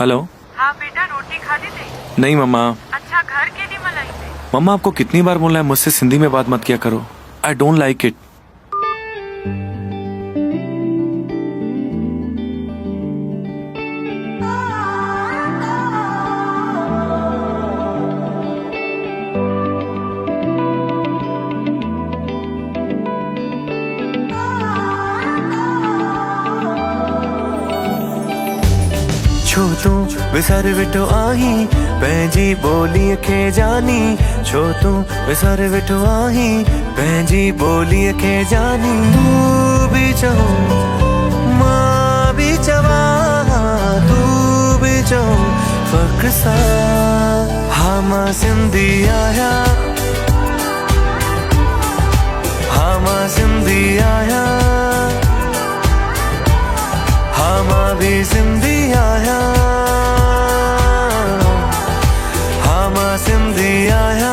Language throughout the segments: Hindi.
हेलो। हाँ बेटा, रोटी खा ली थी? नहीं मम्मा। अच्छा, घर के नहीं मलाई थे? मम्मा आपको कितनी बार बोलना है मुझसे सिंधी में बात मत किया करो। I don't like it. छो तू विसर विठो आही पंहिंजी ॿोलीअ खे जानी। छो तू विसर विठो आही पंहिंजी ॿोलीअ खे जानी। तू बि चओ मां बि चवां, तू बि चओ फ़ख्र सां। हा मां सिंधी आहियां, हा मां सिंधी आहियां, हा मां भी सिंधी आहियां, हा मां सिंधी आहियां।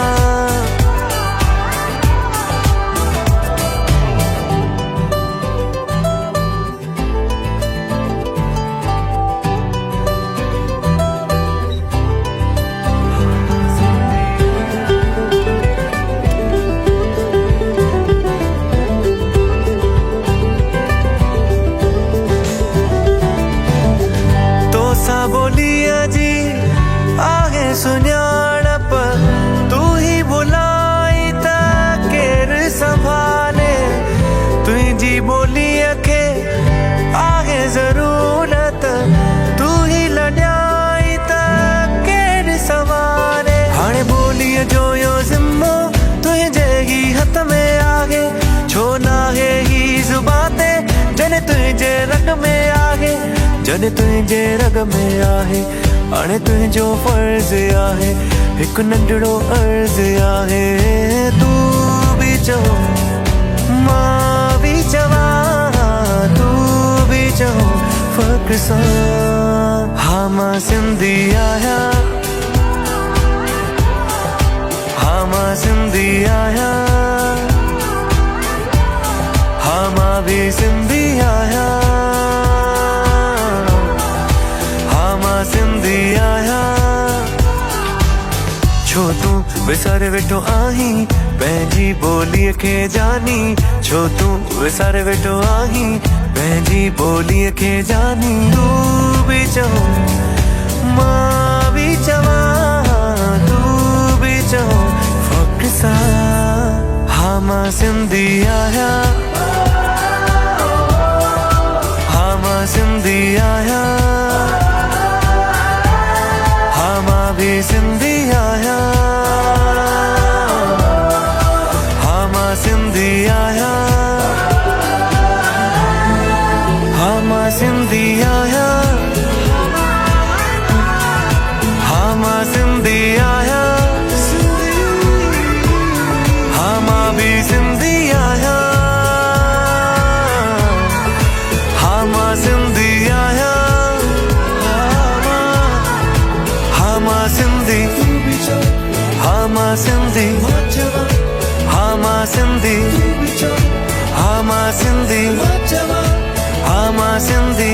बोलिया जी आहे सुञाणप, तू ही बुलाई त केर संभाले। तुझी बोलीअ खे आहे ज़रूरत, तू ही लॾाई त केर संभाले। हाणे बोलीअ जो यो ज़िम्मो तुंहिंजे ही हथ में आहे। छो नाहे ही ज़ुबान ते जॾहिं तुंहिंजे रग में आहे, जॾहिं तुंहिंजे रग में आहे। हाणे तुंहिंजो फर्ज़ आहे, हिकु नंढड़ो अर्ज़ आहे। तू बि चओ मां बि चवां, तू बि चओ फ़ख्र सां। हा मां सिंधी आहियां, हा मां सिंधी आहियां, हा मां भी सिंधी आहियां, सिंधी आहियां। छो तू विसर वेठो आहीं पंहिंजी ॿोलीअ खे जानी। छो तू विसर वेठो आहीं पंहिंजी ॿोलीअ खे जानी। तू बि चओ मां बि चवां, तू बि चओ फ़ख्र सां। हा मां सिंधी आहियां, हा मां सिंधी आहियां, हा मां भी सिंधी आहियां, हा मां सिंधी आहियां, हा मां सिंधी आहियां, हा मां सिंधी आहियां, हा मां भी सिंधी आहियां, हा मां सिंधी आहियां, हा मां सिंधी, हा मां सिंधी, हा मां सिंधी, हा मां सिंधी, हा मां सिंधी।